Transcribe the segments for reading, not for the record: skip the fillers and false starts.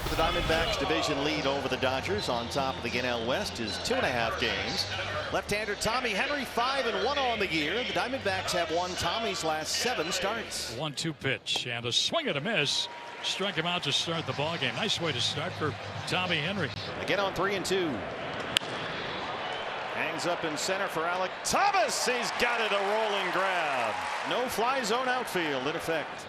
The Diamondbacks division lead over the Dodgers on top of the NL West is 2.5 games. Left-hander Tommy Henry 5-1 on the year. The Diamondbacks have won Tommy's last 7 starts. 1-2 pitch and a swing and a miss. Struck him out to start the ball game. Nice way to start for Tommy Henry. Again on 3-2. Hangs up in center for Alec Thomas. He's got it, a rolling grab. No fly zone outfield in effect.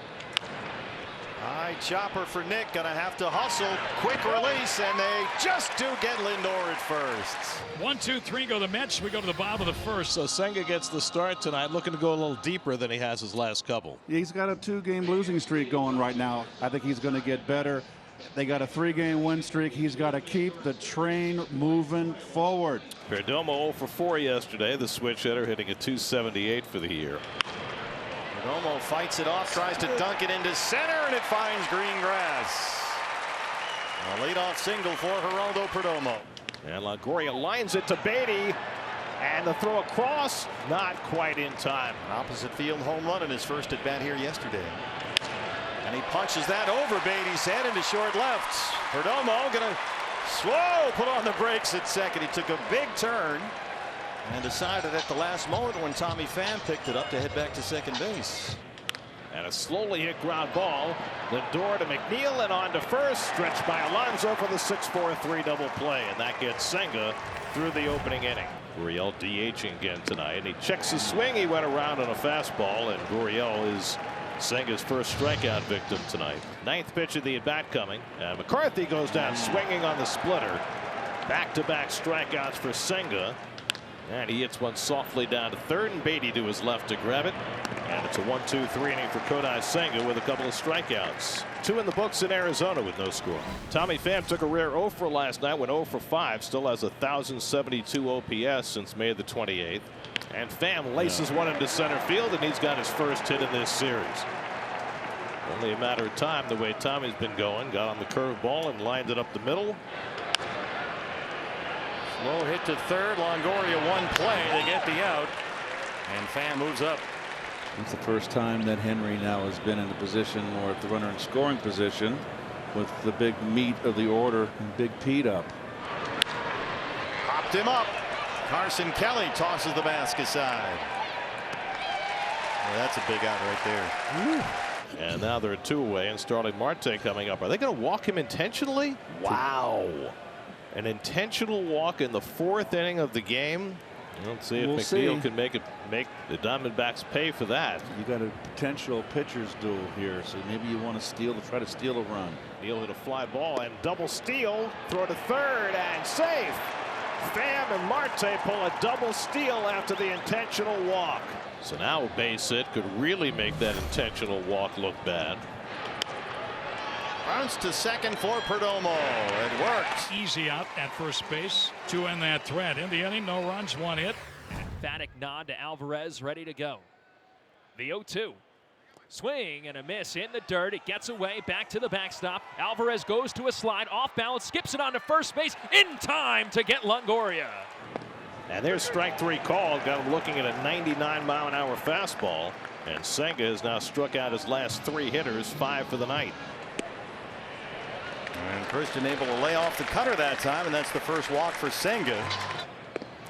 High chopper for Nick, gonna have to hustle. Quick release, and they just do get Lindor at first. 1-2-3 go the Mets. We go to the bottom of the first. So Senga gets the start tonight, looking to go a little deeper than he has his last couple. He's got a 2-game losing streak going right now. I think he's going to get better. They got a 3-game win streak. He's got to keep the train moving forward. Perdomo 0 for 4 yesterday. The switch hitter hitting a .278 for the year. Perdomo fights it off, tries to dunk it into center, and it finds green grass. A leadoff single for Geraldo Perdomo. And Longoria lines it to Beatty, and the throw across, not quite in time. Opposite field home run in his first at bat here yesterday. And he punches that over Beatty's head into short left. Perdomo gonna put on the brakes at second. He took a big turn and decided at the last moment when Tommy Pham picked it up to head back to second base. And a slowly hit ground ball. Lindor to McNeil and on to first. Stretched by Alonso for the 6-4-3 double play. And that gets Senga through the opening inning. Gurriel DHing again tonight. And he checks his swing. He went around on a fastball. And Gurriel is Senga's first strikeout victim tonight. 9th pitch of the at-bat coming. And McCarthy goes down swinging on the splitter. Back-to-back strikeouts for Senga. And he hits one softly down to third, and Beatty to his left to grab it. And it's a 1-2-3 inning for Kodai Senga with a couple of strikeouts. 2 in the books in Arizona with no score. Tommy Pham took a rare 0 for last night, went 0 for 5, still has 1,072 OPS since May the 28th. And Pham laces one into center field, and he's got his first hit in this series. Only a matter of time the way Tommy's been going. Got on the curveball and lined it up the middle. Low hit to third. Longoria one play to get the out. And Pham moves up. It's the first time that Henry now has been in a position or at the runner in scoring position with the big meat of the order and Big Pete up. Popped him up. Carson Kelly tosses the mask aside. Well, that's a big out right there. Woo. And now they're 2 away, and Starling Marte coming up. Are they going to walk him intentionally? Wow. An intentional walk in the 4th inning of the game. Let's see if McNeil can make the Diamondbacks pay for that. You got a potential pitcher's duel here, so maybe you want to try to steal a run. Neil hit a fly ball and double steal. Throw to third and safe. Pham and Marte pull a double steal after the intentional walk. So now a base hit could really make that intentional walk look bad. Runs to second for Perdomo. It works. Easy out at first base to end that threat. In the inning, no runs, 1 hit. Emphatic nod to Alvarez, ready to go. The 0-2. Swing and a miss in the dirt. It gets away, back to the backstop. Alvarez goes to a slide, off balance, skips it onto first base in time to get Longoria. And there's strike 3 called. Got him looking at a 99-mile-an-hour fastball. And Senga has now struck out his last 3 hitters, 5 for the night. And Christian able to lay off the cutter that time, and that's the first walk for Senga.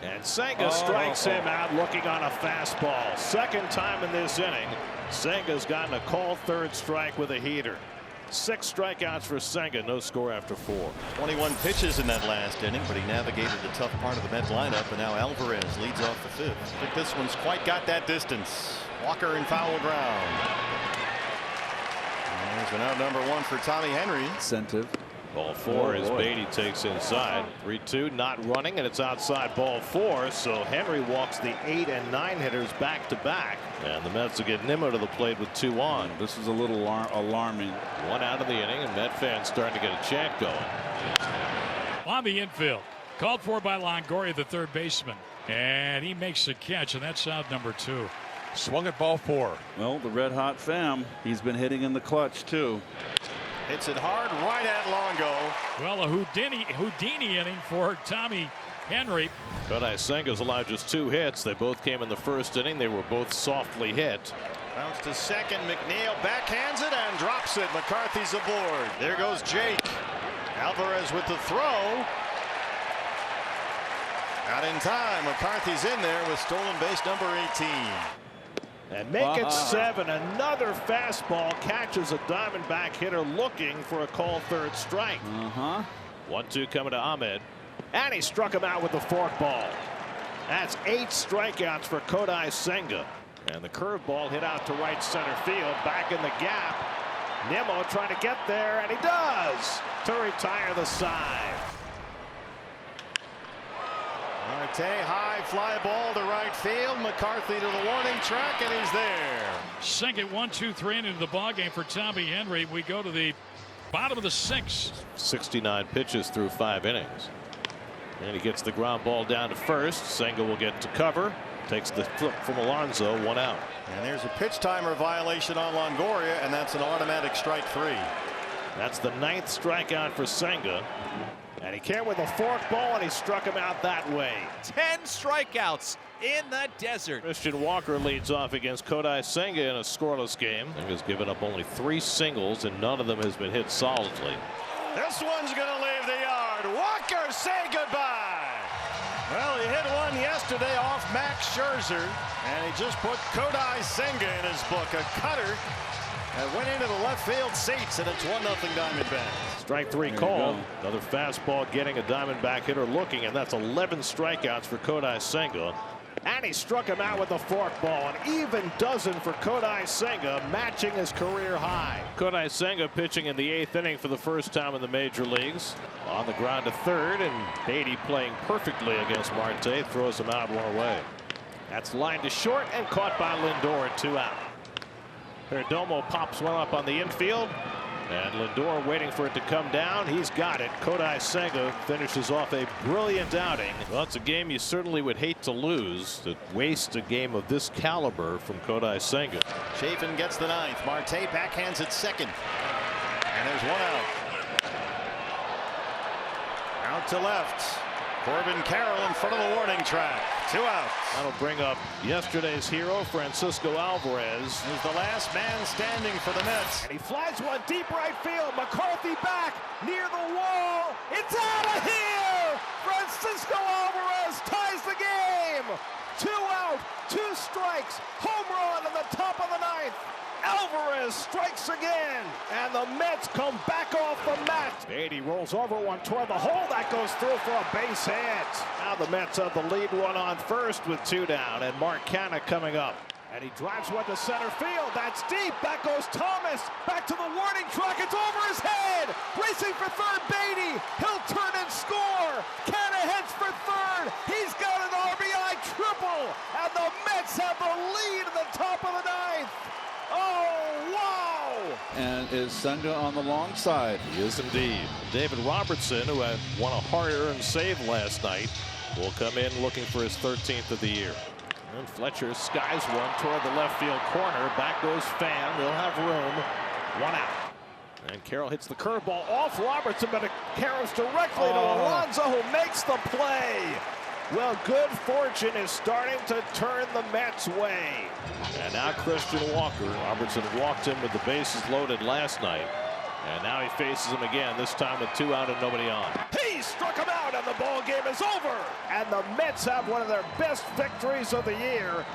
And Senga strikes him out looking on a fastball. 2nd time in this inning. Senga's gotten a called 3rd strike with a heater. 6 strikeouts for Senga, no score after 4. 21 pitches in that last inning, but he navigated the tough part of the Met lineup, and now Alvarez leads off the 5th. I think this one's quite got that distance. Walker in foul ground. There's an out number 1 for Tommy Henry. Incentive. Ball 4 as Beatty takes inside. 3-2, not running, and it's outside ball 4. So Henry walks the 8 and 9 hitters back to back. And the Mets are getting Nimmo to the plate with 2 on. This is a little alarming. 1 out of the inning, and Met fans starting to get a chant going. On the infield. Called for by Longoria, the 3rd baseman. And he makes the catch, and that's out number 2. Swung at ball 4. Well, the red hot Pham, he's been hitting in the clutch too. Hits it hard right at Longo. Well, a Houdini inning for Tommy Henry. Kodai Senga's allowed just 2 hits. They both came in the 1st inning. They were both softly hit. Bounce to second. McNeil backhands it and drops it. McCarthy's aboard. There goes Jake. Alvarez with the throw. Not in time. McCarthy's in there with stolen base number 18. And make it 7. Another fastball catches a Diamondback hitter looking for a called third strike. 1-2 coming to Ahmed. And he struck him out with the forkball. That's 8 strikeouts for Kodai Senga. And the curveball hit out to right center field. Back in the gap. Nimmo trying to get there, and he does to retire the side. Marte, high fly ball to right field. McCarthy to the warning track, and he's there. Second 1-2-3 into the ballgame for Tommy Henry. We go to the bottom of the 6th. 69 pitches through 5 innings. And he gets the ground ball down to first. Senga will get to cover. Takes the flip from Alonso, 1 out. And there's a pitch timer violation on Longoria, and that's an automatic strike 3. That's the 9th strikeout for Senga. And he came with a forkball, and he struck him out that way. 10 strikeouts in the desert. Christian Walker leads off against Kodai Senga in a scoreless game. Senga's given up only 3 singles, and none of them has been hit solidly. This one's going to leave the yard. Walker, say goodbye. Well, he hit one yesterday off Max Scherzer, and he just put Kodai Senga in his book. A cutter that went into the left field seats, and it's 1-0 Diamondbacks. Strike 3 called. Another fastball getting a Diamondback hitter looking, and that's 11 strikeouts for Kodai Senga. And he struck him out with a forkball. An even dozen for Kodai Senga, matching his career high. Kodai Senga pitching in the 8th inning for the first time in the major leagues. On the ground to third, and Beatty playing perfectly against Marte. Throws him out, 1 away. That's lined to short and caught by Lindor, 2 out. Perdomo pops one up on the infield. And Lindor waiting for it to come down. He's got it. Kodai Senga finishes off a brilliant outing. Well, it's a game you certainly would hate to lose, to waste a game of this caliber from Kodai Senga. Chafin gets the 9th. Marte backhands at second. And there's 1 out. Out to left. Corbin Carroll in front of the warning track. 2 out. That'll bring up yesterday's hero, Francisco Alvarez. He's the last man standing for the Mets. And he flies one deep right field. McCarthy back near the wall. It's out of here! Francisco Alvarez ties the game. 2 out, 2 strikes. Home run in the top of the 9th. Alvarez strikes again, and the Mets come back off the mat. Beatty rolls over one toward the hole. That goes through for a base hit. Now the Mets have the lead, 1 on first with 2 down, and Mark Canha coming up. And he drives one to center field. That's deep. Back goes Thomas. Back to the warning track. It's over his head. Racing for third, Beatty. He'll turn and score. Canha heads for third. He's got an RBI triple, and the Mets have the lead in the top of the 9th. Oh, wow! And is Senga on the long side? He is indeed. David Robertson, who had won a hard-earned save last night, will come in looking for his 13th of the year. And Fletcher skies one toward the left field corner. Back goes Pham. They'll have room. 1 out. And Carroll hits the curveball off Robertson, but it carries directly to Alonso, who makes the play. Well, good fortune is starting to turn the Mets' way. And now Christian Walker. Robertson walked him with the bases loaded last night. And now he faces him again, this time with 2 out and nobody on. He struck him out, and the ball game is over. And the Mets have one of their best victories of the year.